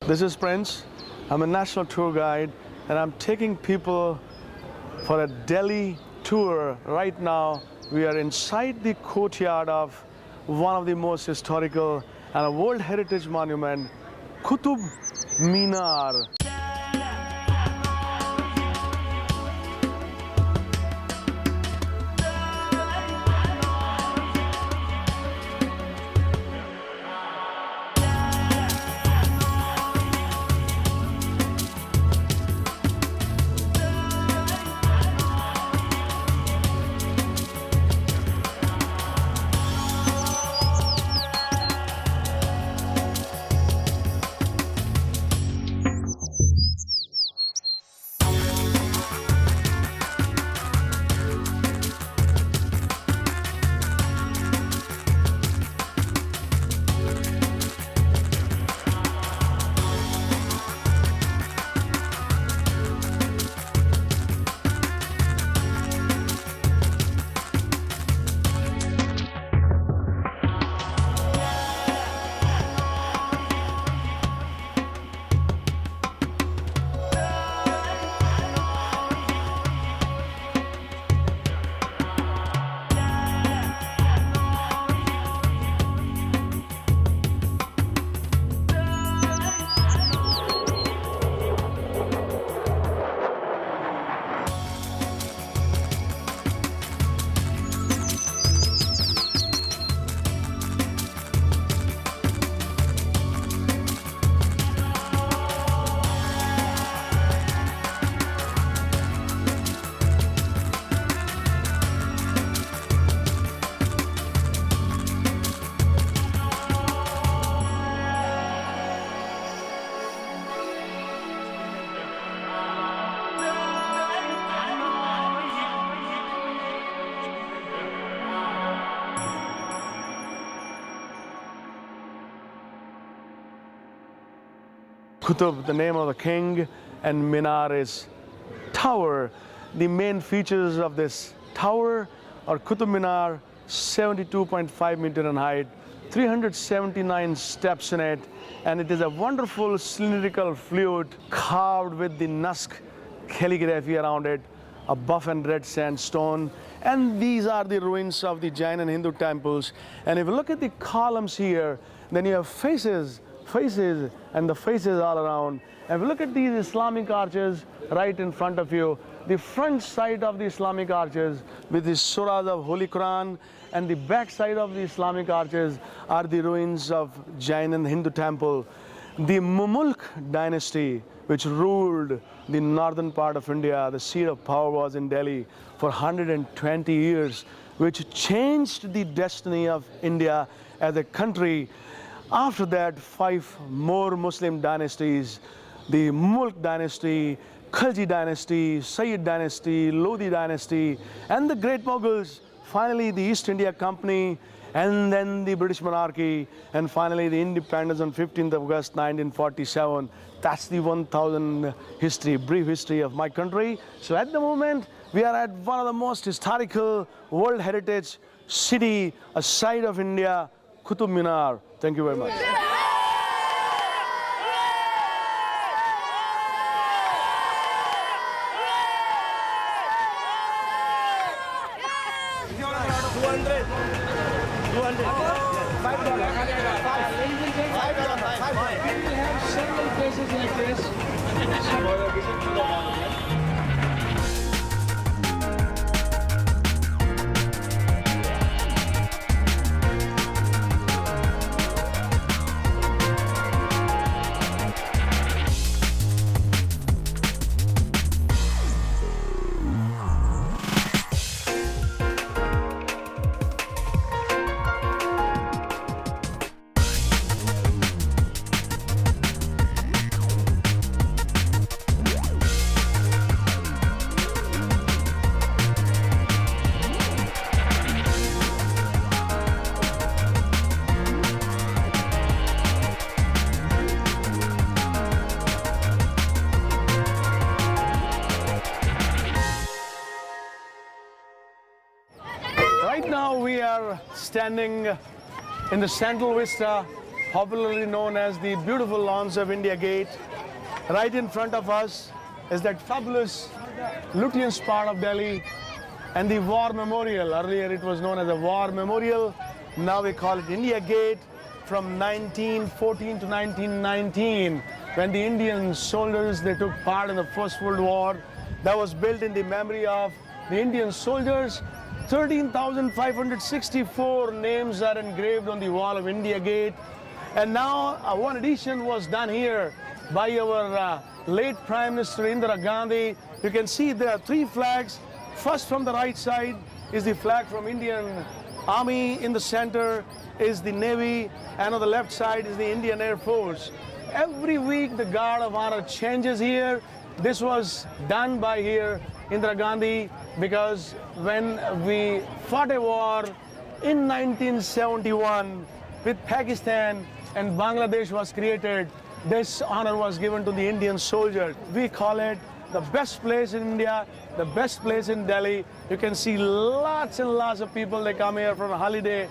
This is Prince. I'm a national tour guide and I'm taking people for a Delhi tour. Right now we are inside the courtyard of one of the most historical and a World Heritage Monument, Qutub Minar. Qutub, the name of the king, and Minar is tower. The main features of this tower are Qutub Minar, 72.5 meters in height, 379 steps in it, and it is a wonderful cylindrical flute carved with the Naskh calligraphy around it, a buff and red sandstone. And these are the ruins of the Jain and Hindu temples. And if you look at the columns here, then you have faces and the faces all around. And if you look at these Islamic arches right in front of you, the front side of the Islamic arches with the surahs of Holy Quran, and the back side of the Islamic arches are the ruins of Jain and Hindu temple. The Mamluk dynasty, which ruled the northern part of India, the seat of power was in Delhi for 120 years, which changed the destiny of India as a country. After that, 5 more Muslim dynasties, the Mulk dynasty, Khalji dynasty, Sayyid dynasty, Lodi dynasty, and the Great Mughals, finally the East India Company, and then the British monarchy, and finally the independence on 15th of August 1947. That's the 1000 history, brief history of my country. So at the moment, we are at one of the most historical World Heritage city, a site of India, Qutub Minar. Thank you very much. Right now we are standing in the central vista popularly known as the beautiful lawns of India Gate. Right in front of us is that fabulous Lutyens part of Delhi and the War Memorial. Earlier it was known as a War Memorial. Now we call it India Gate. From 1914 to 1919, when the Indian soldiers, they took part in the First World War, that was built in the memory of the Indian soldiers. 13,564 names are engraved on the wall of India Gate. And now one addition was done here by our late Prime Minister Indira Gandhi. You can see there are three flags. First, from the right side is the flag from Indian Army. In the center is the Navy, and on the left side is the Indian Air Force. Every week the Guard of Honor changes here. This was done by here Indira Gandhi, because when we fought a war in 1971 with Pakistan and Bangladesh was created, this honor was given to the Indian soldier. We call it the best place in India, the best place in Delhi. You can see lots and lots of people, they come here from a holiday.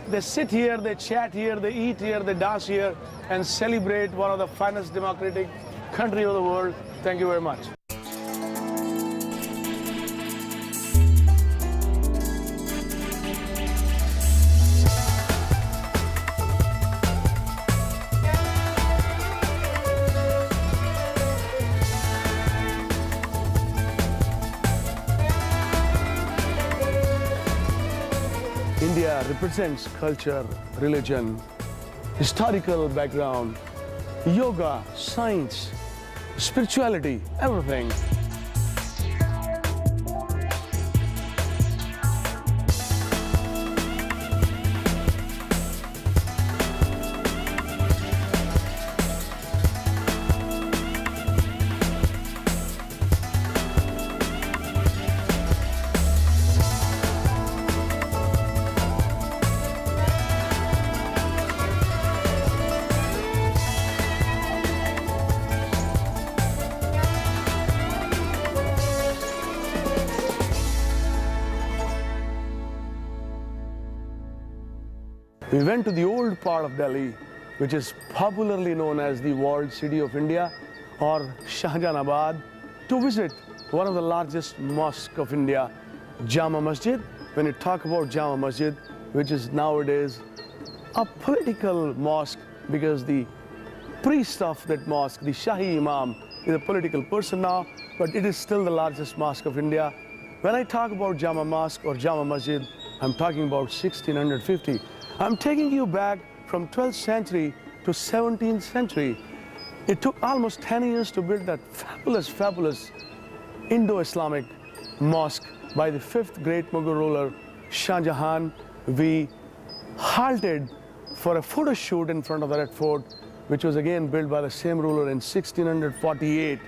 They sit here, they chat here, they eat here, they dance here, and celebrate one of the finest democratic country of the world. Thank you very much. India represents culture, religion, historical background, yoga, science, spirituality, everything. We went to the old part of Delhi, which is popularly known as the walled city of India, or Shahjahanabad, to visit one of the largest mosques of India, Jama Masjid. When you talk about Jama Masjid, which is nowadays a political mosque, because the priest of that mosque, the Shahi Imam, is a political person now, but it is still the largest mosque of India. When I talk about Jama Mosque or Jama Masjid, I'm talking about 1650. I'm taking you back from 12th century to 17th century. It took almost 10 years to build that fabulous Indo-Islamic mosque by the 5th great Mughal ruler, Shah Jahan. We halted for a photo shoot in front of the Red Fort, which was again built by the same ruler in 1648.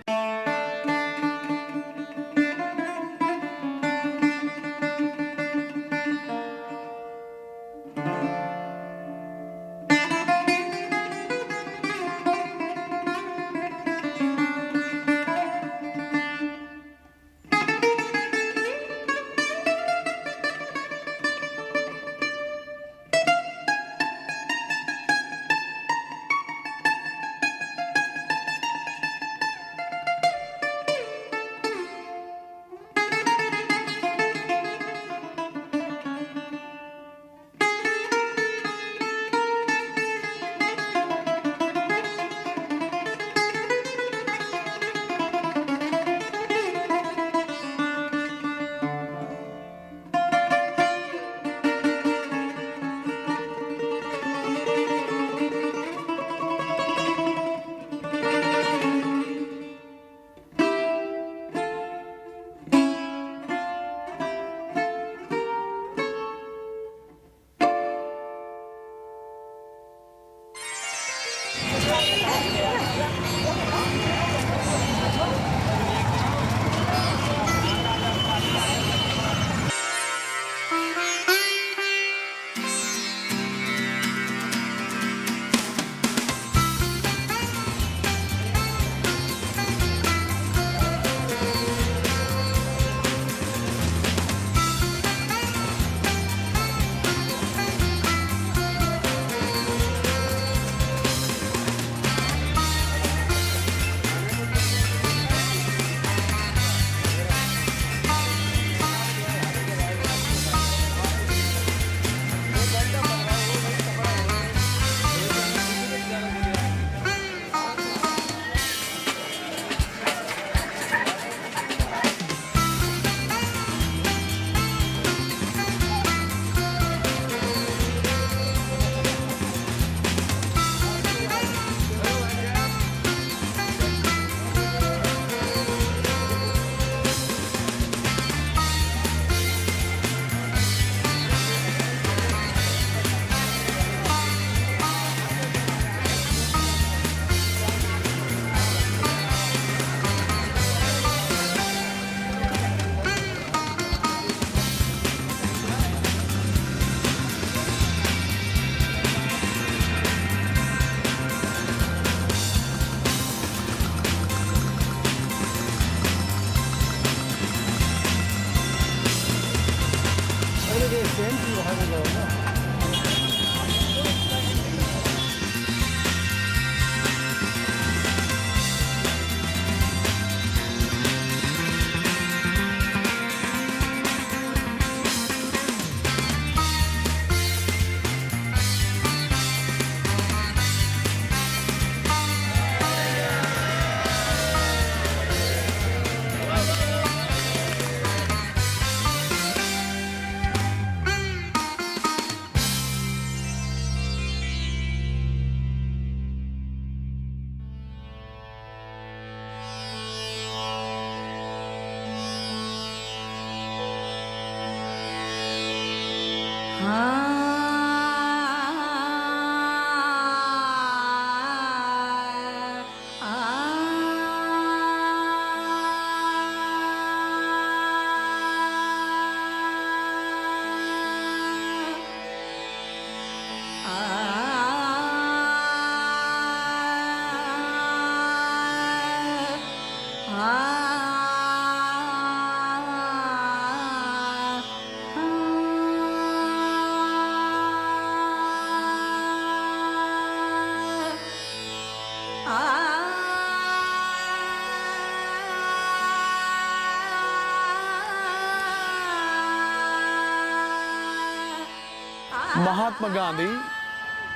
Mahatma Gandhi,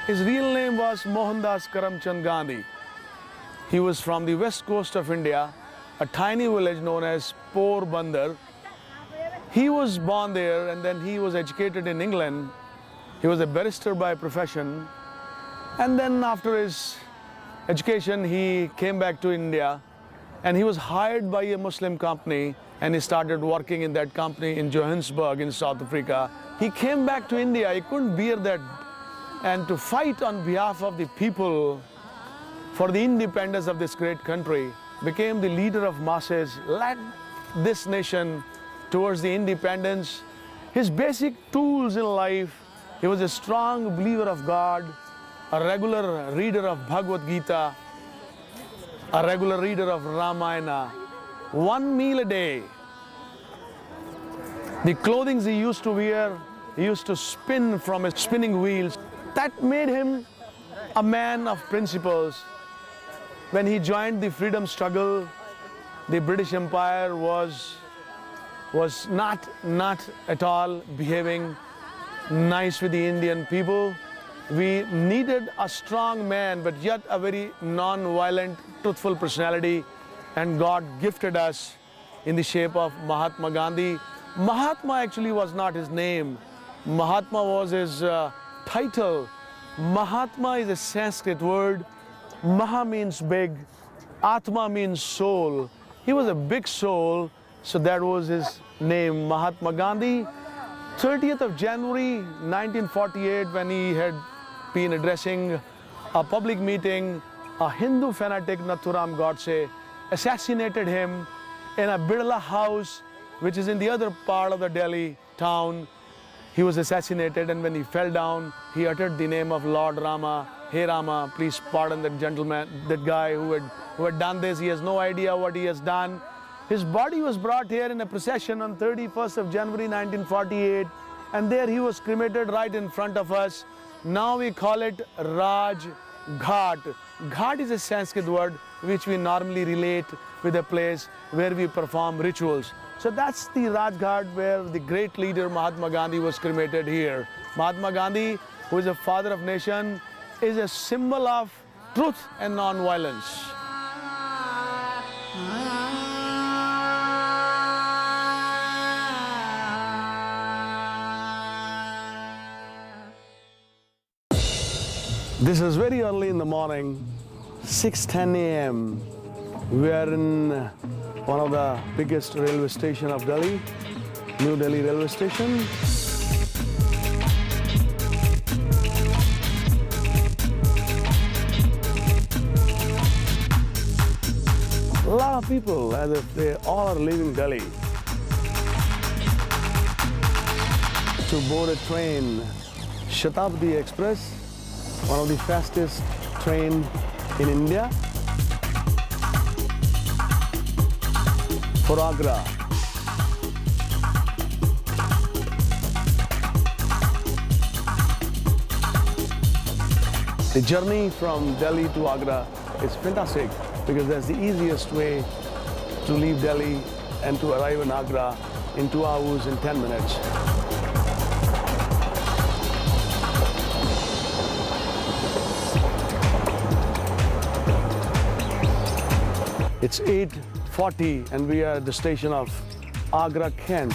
his real name was Mohandas Karamchand Gandhi. He was from the west coast of India, a tiny village known as Porbandar. He was born there and then he was educated in England. He was a barrister by profession. And then after his education, he came back to India and he was hired by a Muslim company and he started working in that company in Johannesburg in South Africa. He came back to India, he couldn't bear that, and to fight on behalf of the people for the independence of this great country, became the leader of masses, led this nation towards the independence. His basic tools in life, he was a strong believer of God, a regular reader of Bhagavad Gita, a regular reader of Ramayana, one meal a day. The clothing he used to wear, he used to spin from his spinning wheels. That made him a man of principles. When he joined the freedom struggle, the British Empire was not at all behaving nice with the Indian people. We needed a strong man, but yet a very non-violent, truthful personality, and God gifted us in the shape of Mahatma Gandhi. Mahatma actually was not his name. Mahatma was his title. Mahatma is a Sanskrit word. Maha means big, Atma means soul. He was a big soul, so that was his name, Mahatma Gandhi. 30th of January 1948, when he had been addressing a public meeting, a Hindu fanatic, Nathuram Godse, assassinated him in a Birla house, which is in the other part of the Delhi town. He was assassinated, and when he fell down, he uttered the name of Lord Rama. Hey Rama, please pardon that gentleman, that guy who had done this. He has no idea what he has done. His body was brought here in a procession on 31st of January 1948, and there he was cremated right in front of us. Now we call it Raj Ghat. Ghat is a Sanskrit word which we normally relate with a place where we perform rituals. So that's the Raj Ghat where the great leader Mahatma Gandhi was cremated here. Mahatma Gandhi, who is a father of nation, is a symbol of truth and non-violence. This is very early in the morning, 6:10 a.m. We are in one of the biggest railway stations of Delhi, New Delhi railway station. A lot of people, as if they all are leaving Delhi to board a train, Shatabdi Express, one of the fastest train in India, for Agra. The journey from Delhi to Agra is fantastic because that's the easiest way to leave Delhi and to arrive in Agra in 2 hours and 10 minutes. It's 8:40 and we are at the station of Agra, Kent.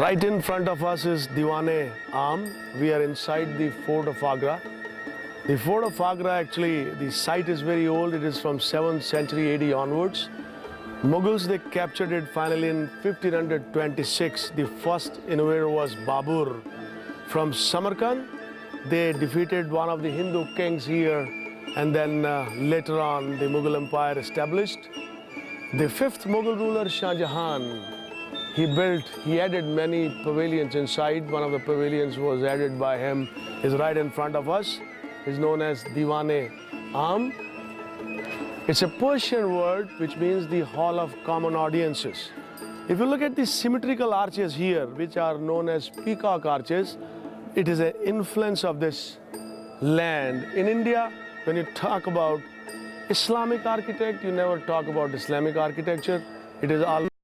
Right in front of us is Diwan-e-Am. We are inside the fort of Agra. The fort of Agra, actually, the site is very old. It is from 7th century AD onwards. Mughals, they captured it finally in 1526. The first invader was Babur from Samarkand. They defeated one of the Hindu kings here, and then later on the Mughal Empire established. The fifth Mughal ruler, Shah Jahan, he added many pavilions inside. One of the pavilions was added by him, is right in front of us. Is known as Diwan-e-Am. It's a Persian word which means the Hall of Common Audiences. If you look at the symmetrical arches here, which are known as peacock arches, it is an influence of this land. In India, when you talk about Islamic architect, you never talk about Islamic architecture. It is always